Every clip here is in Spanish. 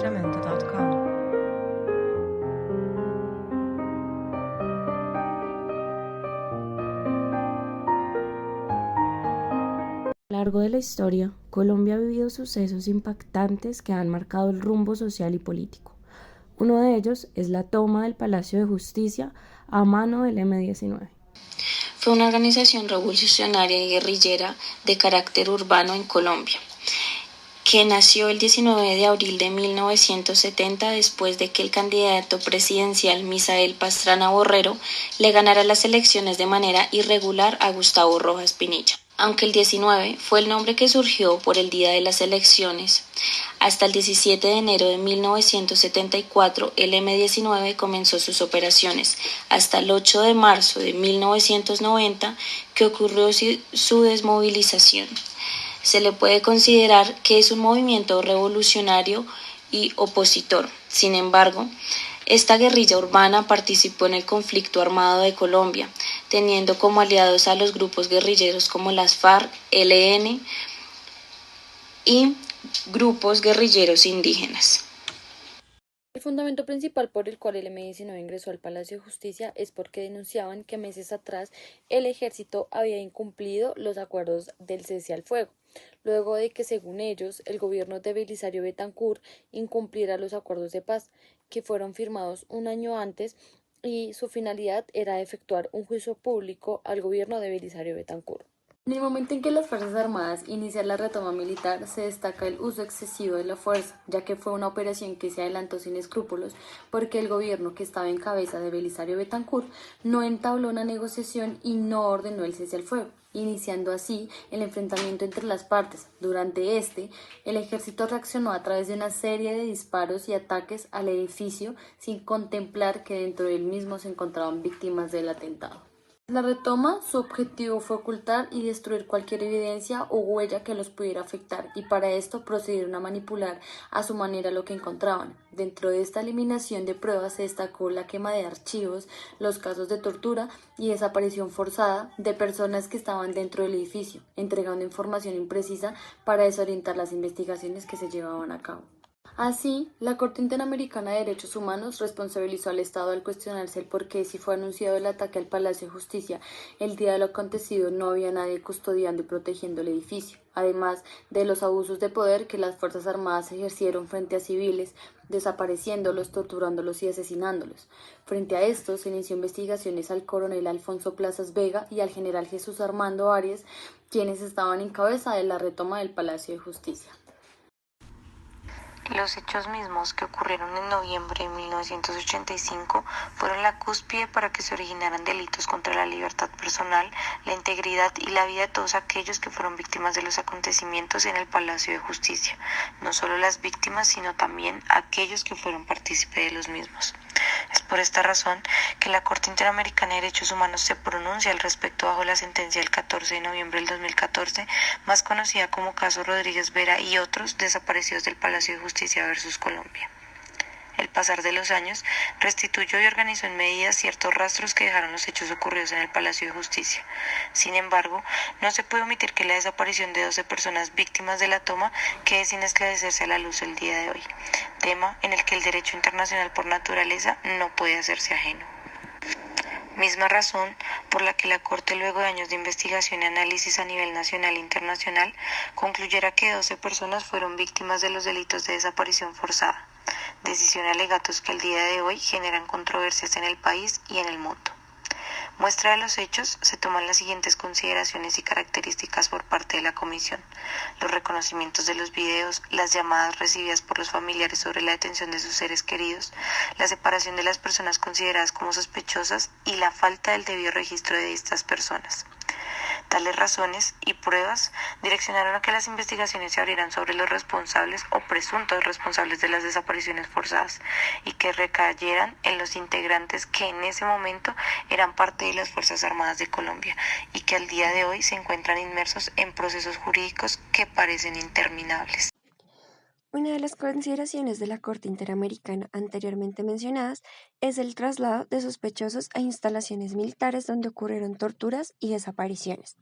tremendo.com. A lo largo de la historia, Colombia ha vivido sucesos impactantes que han marcado el rumbo social y político. Uno de ellos es la toma del Palacio de Justicia a mano del M-19. Fue una organización revolucionaria y guerrillera de carácter urbano en Colombia, que nació el 19 de abril de 1970 después de que el candidato presidencial Misael Pastrana Borrero le ganara las elecciones de manera irregular a Gustavo Rojas Pinilla. Aunque el 19 fue el nombre que surgió por el día de las elecciones, hasta el 17 de enero de 1974 el M-19 comenzó sus operaciones, hasta el 8 de marzo de 1990 que ocurrió su desmovilización. Se le puede considerar que es un movimiento revolucionario y opositor. Sin embargo, esta guerrilla urbana participó en el conflicto armado de Colombia, teniendo como aliados a los grupos guerrilleros como las FARC, ELN y grupos guerrilleros indígenas. El fundamento principal por el cual el M-19 ingresó al Palacio de Justicia es porque denunciaban que meses atrás el ejército había incumplido los acuerdos del cese al fuego, luego de que, según ellos, el gobierno de Belisario Betancur incumpliera los acuerdos de paz, que fueron firmados un año antes, y su finalidad era efectuar un juicio público al gobierno de Belisario Betancur. En el momento en que las Fuerzas Armadas inician la retoma militar, se destaca el uso excesivo de la fuerza, ya que fue una operación que se adelantó sin escrúpulos, porque el gobierno que estaba en cabeza de Belisario Betancur no entabló una negociación y no ordenó el cese al fuego, iniciando así el enfrentamiento entre las partes. Durante el ejército reaccionó a través de una serie de disparos y ataques al edificio sin contemplar que dentro del mismo se encontraban víctimas del atentado. La retoma, su objetivo fue ocultar y destruir cualquier evidencia o huella que los pudiera afectar, y para esto procedieron a manipular a su manera lo que encontraban. Dentro de esta eliminación de pruebas se destacó la quema de archivos, los casos de tortura y desaparición forzada de personas que estaban dentro del edificio, entregando información imprecisa para desorientar las investigaciones que se llevaban a cabo. Así, la Corte Interamericana de Derechos Humanos responsabilizó al Estado al cuestionarse el por qué, si fue anunciado el ataque al Palacio de Justicia el día de lo acontecido, no había nadie custodiando y protegiendo el edificio, además de los abusos de poder que las Fuerzas Armadas ejercieron frente a civiles, desapareciéndolos, torturándolos y asesinándolos. Frente a esto, se inició investigaciones al coronel Alfonso Plazas Vega y al general Jesús Armando Arias, quienes estaban en cabeza de la retoma del Palacio de Justicia. Los hechos mismos, que ocurrieron en noviembre de 1985, fueron la cúspide para que se originaran delitos contra la libertad personal, la integridad y la vida de todos aquellos que fueron víctimas de los acontecimientos en el Palacio de Justicia, no solo las víctimas, sino también aquellos que fueron partícipes de los mismos. Es por esta razón que la Corte Interamericana de Derechos Humanos se pronuncia al respecto bajo la sentencia del 14 de noviembre del 2014, más conocida como caso Rodríguez Vera y otros desaparecidos del Palacio de Justicia versus Colombia. El pasar de los años restituyó y organizó en medidas ciertos rastros que dejaron los hechos ocurridos en el Palacio de Justicia. Sin embargo, no se puede omitir que la desaparición de 12 personas víctimas de la toma quede sin esclarecerse a la luz el día de hoy, tema en el que el derecho internacional por naturaleza no puede hacerse ajeno. Misma razón por la que la Corte, luego de años de investigación y análisis a nivel nacional e internacional, concluyera que 12 personas fueron víctimas de los delitos de desaparición forzada, decisión alegatos que al día de hoy generan controversias en el país y en el mundo. Muestra de los hechos, se toman las siguientes consideraciones y características por parte de la Comisión: los reconocimientos de los videos, las llamadas recibidas por los familiares sobre la detención de sus seres queridos, la separación de las personas consideradas como sospechosas y la falta del debido registro de estas personas. Tales razones y pruebas direccionaron a que las investigaciones se abrieran sobre los responsables o presuntos responsables de las desapariciones forzadas y que recayeran en los integrantes que en ese momento eran parte de las Fuerzas Armadas de Colombia y que al día de hoy se encuentran inmersos en procesos jurídicos que parecen interminables. Una de las consideraciones de la Corte Interamericana anteriormente mencionadas es el traslado de sospechosos a instalaciones militares donde ocurrieron torturas y desapariciones.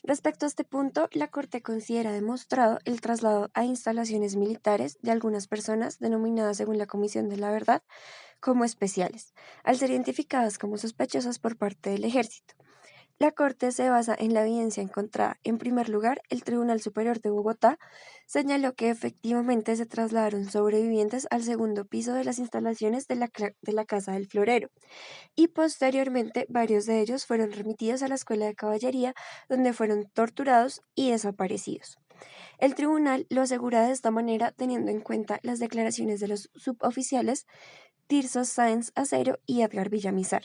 Respecto a este punto, la Corte considera demostrado el traslado a instalaciones militares de algunas personas denominadas según la Comisión de la Verdad como especiales, al ser identificadas como sospechosas por parte del Ejército. La Corte se basa en la evidencia encontrada. En primer lugar, el Tribunal Superior de Bogotá señaló que efectivamente se trasladaron sobrevivientes al segundo piso de las instalaciones de la Casa del Florero y posteriormente varios de ellos fueron remitidos a la Escuela de Caballería, donde fueron torturados y desaparecidos. El tribunal lo asegura de esta manera teniendo en cuenta las declaraciones de los suboficiales Tirso Sáenz Acero y Edgar Villamizar,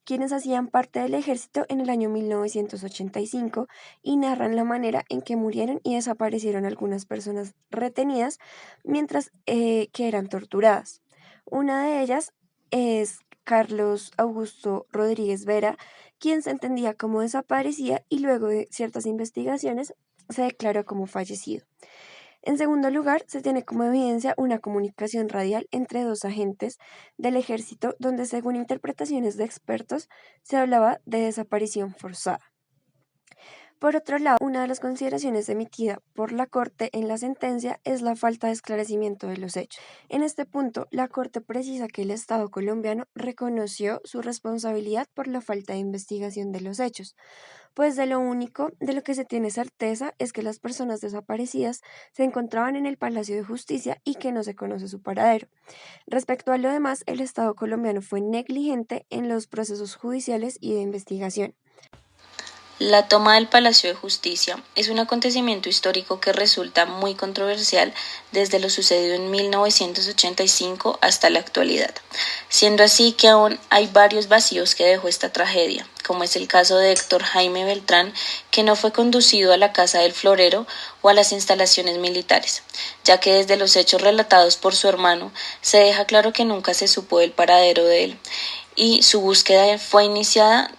quienes hacían parte del ejército en el año 1985 y narran la manera en que murieron y desaparecieron algunas personas retenidas mientras que eran torturadas. Una de ellas es Carlos Augusto Rodríguez Vera, quien se entendía como desaparecida y luego de ciertas investigaciones se declaró como fallecido. En segundo lugar, se tiene como evidencia una comunicación radial entre dos agentes del ejército donde, según interpretaciones de expertos, se hablaba de desaparición forzada. Por otro lado, una de las consideraciones emitida por la Corte en la sentencia es la falta de esclarecimiento de los hechos. En este punto, la Corte precisa que el Estado colombiano reconoció su responsabilidad por la falta de investigación de los hechos, pues de lo único de lo que se tiene certeza es que las personas desaparecidas se encontraban en el Palacio de Justicia y que no se conoce su paradero. Respecto a lo demás, el Estado colombiano fue negligente en los procesos judiciales y de investigación. La toma del Palacio de Justicia es un acontecimiento histórico que resulta muy controversial desde lo sucedido en 1985 hasta la actualidad, siendo así que aún hay varios vacíos que dejó esta tragedia, como es el caso de Héctor Jaime Beltrán, que no fue conducido a la Casa del Florero o a las instalaciones militares, ya que desde los hechos relatados por su hermano se deja claro que nunca se supo del paradero de él, y su búsqueda fue iniciada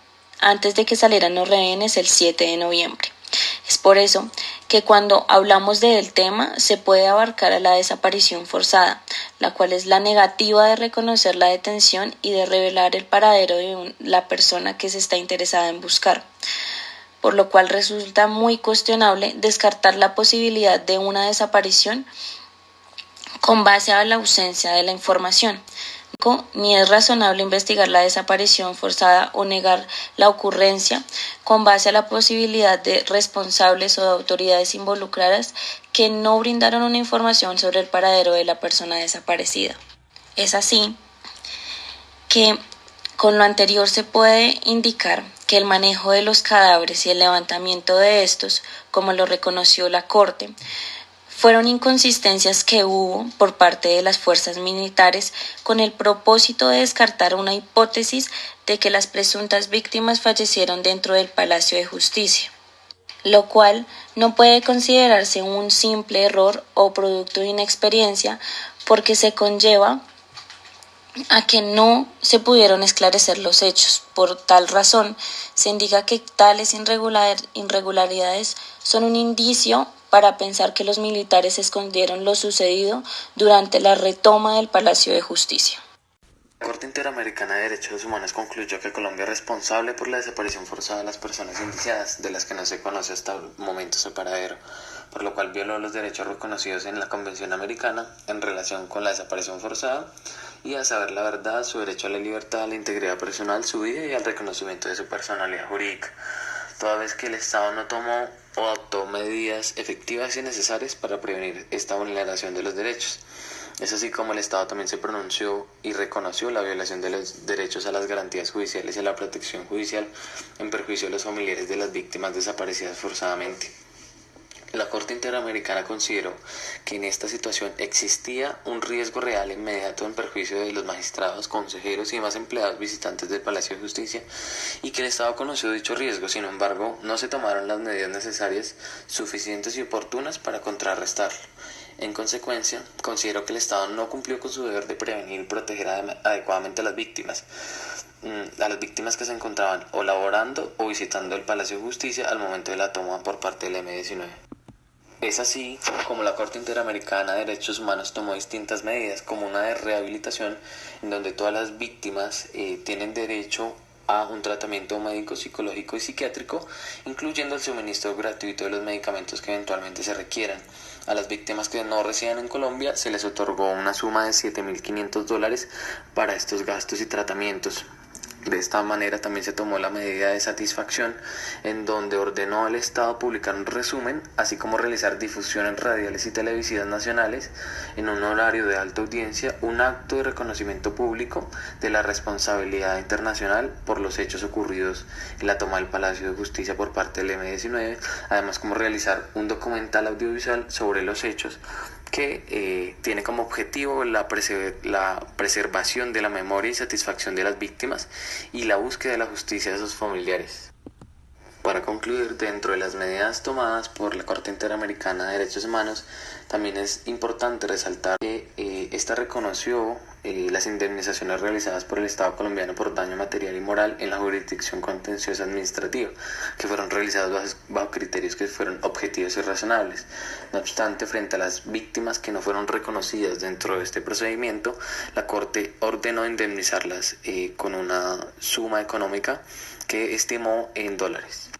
antes de que salieran los rehenes el 7 de noviembre. Es por eso que cuando hablamos del tema se puede abarcar a la desaparición forzada, la cual es la negativa de reconocer la detención y de revelar el paradero de la persona que se está interesada en buscar, por lo cual resulta muy cuestionable descartar la posibilidad de una desaparición con base a la ausencia de la información. Ni es razonable investigar la desaparición forzada o negar la ocurrencia con base a la posibilidad de responsables o de autoridades involucradas que no brindaron una información sobre el paradero de la persona desaparecida. Es así que con lo anterior se puede indicar que el manejo de los cadáveres y el levantamiento de estos, como lo reconoció la Corte, fueron inconsistencias que hubo por parte de las fuerzas militares con el propósito de descartar una hipótesis de que las presuntas víctimas fallecieron dentro del Palacio de Justicia, lo cual no puede considerarse un simple error o producto de inexperiencia porque se conlleva a que no se pudieron esclarecer los hechos. Por tal razón, se indica que tales irregularidades son un indicio para pensar que los militares escondieron lo sucedido durante la retoma del Palacio de Justicia. La Corte Interamericana de Derechos Humanos concluyó que Colombia es responsable por la desaparición forzada de las personas indiciadas, de las que no se conoce hasta el momento su paradero, por lo cual violó los derechos reconocidos en la Convención Americana en relación con la desaparición forzada y a saber la verdad, su derecho a la libertad, a la integridad personal, su vida y al reconocimiento de su personalidad jurídica, toda vez que el Estado no tomó o adoptó medidas efectivas y necesarias para prevenir esta vulneración de los derechos. Es así como el Estado también se pronunció y reconoció la violación de los derechos a las garantías judiciales y a la protección judicial en perjuicio de los familiares de las víctimas desaparecidas forzadamente. La Corte Interamericana consideró que en esta situación existía un riesgo real e inmediato en perjuicio de los magistrados, consejeros y demás empleados visitantes del Palacio de Justicia y que el Estado conoció dicho riesgo. Sin embargo, no se tomaron las medidas necesarias, suficientes y oportunas para contrarrestarlo. En consecuencia, considero que el Estado no cumplió con su deber de prevenir y proteger adecuadamente a las víctimas que se encontraban o laborando o visitando el Palacio de Justicia al momento de la toma por parte del M-19. Es así como la Corte Interamericana de Derechos Humanos tomó distintas medidas, como una de rehabilitación, en donde todas las víctimas tienen derecho a un tratamiento médico, psicológico y psiquiátrico, incluyendo el suministro gratuito de los medicamentos que eventualmente se requieran. A las víctimas que no residan en Colombia se les otorgó una suma de $7.500 para estos gastos y tratamientos. De esta manera también se tomó la medida de satisfacción, en donde ordenó al Estado publicar un resumen, así como realizar difusión en radiales y televisivas nacionales, en un horario de alta audiencia, un acto de reconocimiento público de la responsabilidad internacional por los hechos ocurridos en la toma del Palacio de Justicia por parte del M-19, además como realizar un documental audiovisual sobre los hechos que tiene como objetivo la preservación de la memoria y satisfacción de las víctimas y la búsqueda de la justicia de sus familiares. Para concluir, dentro de las medidas tomadas por la Corte Interamericana de Derechos Humanos, también es importante resaltar que esta reconoció las indemnizaciones realizadas por el Estado colombiano por daño material y moral en la jurisdicción contenciosa administrativa, que fueron realizadas bajo criterios que fueron objetivos y razonables. No obstante, frente a las víctimas que no fueron reconocidas dentro de este procedimiento, la Corte ordenó indemnizarlas con una suma económica que estimó en dólares.